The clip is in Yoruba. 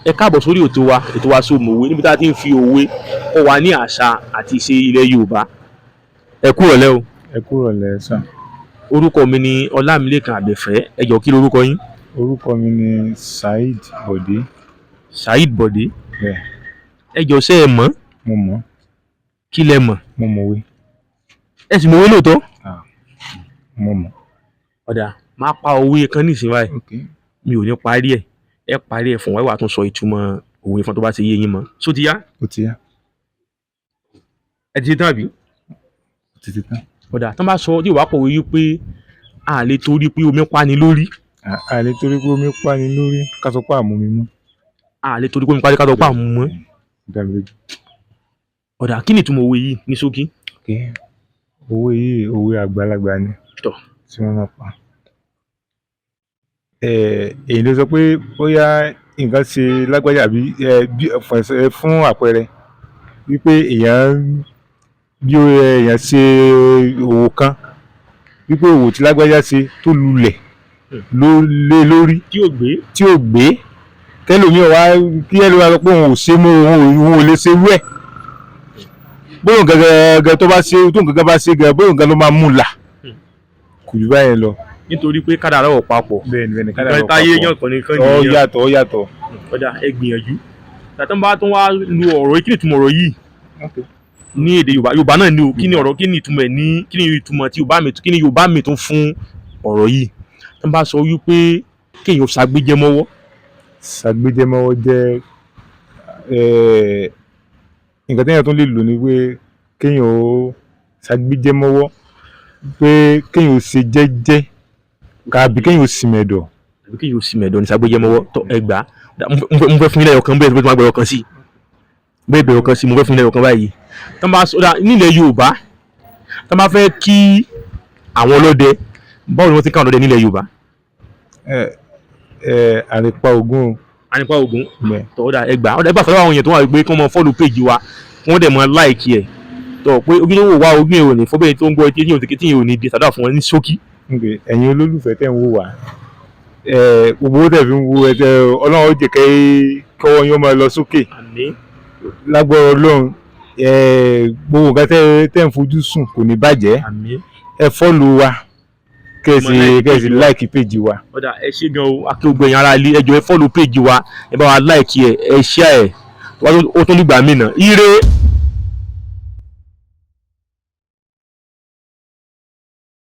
Ẹ káàbọ̀ sórí ètò wa Sómọ̀wé níbi tá a ti ń fi òwe kọ́ wa ní àṣà àti ìṣe ilẹ̀ Yorùbá. Ẹ kú ìrọ̀lẹ́ o. Ẹ kú ìrọ̀lẹ́ sà. Orúkọ mi ni Ọlámilékan Àbẹ̀fẹ́. Ẹ jọ̀ọ́ kí lorúkọ yín? Orúkọ mi ni Saheed Bọ̀dé. Saheed Bọ̀dé. Bẹ́ẹ̀. Ẹ jọ̀ọ́ ṣé ẹ mọ̀? Mo mọ̀. Kí lẹ mọ̀? Mo mọ̀wé. Ẹ sì mọ̀wé lóòótọ́? Mo mọ̀. Ọ̀dà máa pa òwe kan nísìnyí báyìí. Okay. Mi ò ní parí ẹ̀. Ẹ parí ẹ̀ fún wa, ẹ wá tún sọ ìtumọ̀ òwe fún tó bá ti yé yín mọ́. Ṣó ti yá? Ó ti yá. Ẹ ti ṣe tán àbí? Ó ti tán. Ọ̀dà tán bá sọ Yorùbá pòwe yí pé a lè torí pé omi pani lórí. A lè torí pé omi pani lórí ká sọ pé àmú mi mọ́. A lè torí pé omi pani ká sọ pé àmú mọ́. Dàbí. Ọ̀dà kí ni ìtumọ̀ òwe yìí ní ṣókí? Okay. Òwe yìí òwe àgbàlagbà ni. Tọ́. Tí wọ́n máa pa. Èyí ló sọ pé bóyá nǹkan ṣe lágbájá àbí fún àpẹẹrẹ wípé èèyàn ṣe òwò kan wípé òwò tí lágbájá ṣe tó lulẹ̀ ló lé lórí Tí ò gbé. kẹlòmíì wá kí ẹlòmíì sọ pé òun ò ṣe mọ́ òun ò lè ṣe rú ẹ̀ bóyá gẹ́gẹ́ tó bá ṣe tó nǹkan bá ṣe gẹ́gẹ́ bóyá nǹkan ló máa mú là kò jù báyẹn lọ. Nítorí pé kádàrá ò papọ̀. Bẹ́ẹ̀ni kádàrá ò papọ̀. Táyé yàn kàn nìkan nìyẹn. Ó yàtọ̀. Ọ̀dà ẹ gbìyànjú. Tàtàn bá tún wá lu ọ̀rọ̀ yìí, kí ni ìtumọ̀ ọ̀rọ̀ yìí? Ní èdè Yorùbá náà ni o, kí ni ìtumọ̀ ẹ̀ ní kí ni ìtumọ̀ tí Yorùbá mi tún fún ọ̀rọ̀ yìí? Tán bá sọ wípé kéèyàn ṣàgbéjẹmọ́wọ́. Ṣàgbéjẹmọ́wọ́ jẹ́ nǹkan téèyàn tún lè lò ní pé kéèyàn ó ṣàgbéjẹmọ́wọ́ pé kéèyàn ó ṣe jẹ́jẹ́ àbí kéèyàn ó sì mẹ̀dọ̀. Àbí kéèyàn ó sì mẹ̀dọ̀ ní ṣàgbéjẹmọ́wọ́ tó ẹgbàá. Mo fẹ́ fún ilé ọkàn bẹ́ẹ̀ tó máa gbẹ̀rọ kan sí. Bẹ́ẹ̀ bẹ̀rọ kan sí mo fẹ́ fún ilé ọkàn báyìí. Tán bá sọ nílẹ̀ Yorùbá tán bá fẹ́ kí àwọn ọlọ́dẹ báwo ni wọ́n ti ká àwọn ọlọ́dẹ nílẹ̀ Yorùbá? Àrìnpa Ògún. Àrìnpa Ògún. Tọ́ọ̀dà ẹgbàá fọlọ́ àwọn èèyàn tó wà pé kí wọ́n mọ fọ́lù péjì wa kí wọ́n dẹ̀ mọ láìkì ẹ̀ tọ́ pé ojúlówó wa ogún èrò ní fọ́bẹ̀rẹ̀ tó ń gbọ́ tí yìí ò ní di sàdá fún wọn ní ṣókí. Ẹ̀yin olólùfẹ́ tẹ̀ ń wò wá gbogbo tẹ̀ fi ń wo Ọlọ́run ó jẹ́ kọ́wọ́ yín ó máa lọ sókè. Àmín. Lágbára Ọlọ́run gbogbo nǹkan tẹ̀ ń fojú sùn kò ní bàjẹ́. Àmín. Ẹ fọ́lù wa kẹ́sì láìkì péjì wa. Ọ̀dà ẹ ṣé gan o akéwògbè yẹn ara ilé ẹ jọ̀ọ́ ẹ fọ́lù péjì wa ẹ bá wa láìkì ẹ ṣíà ẹ ó tó nígbà mí náà ire.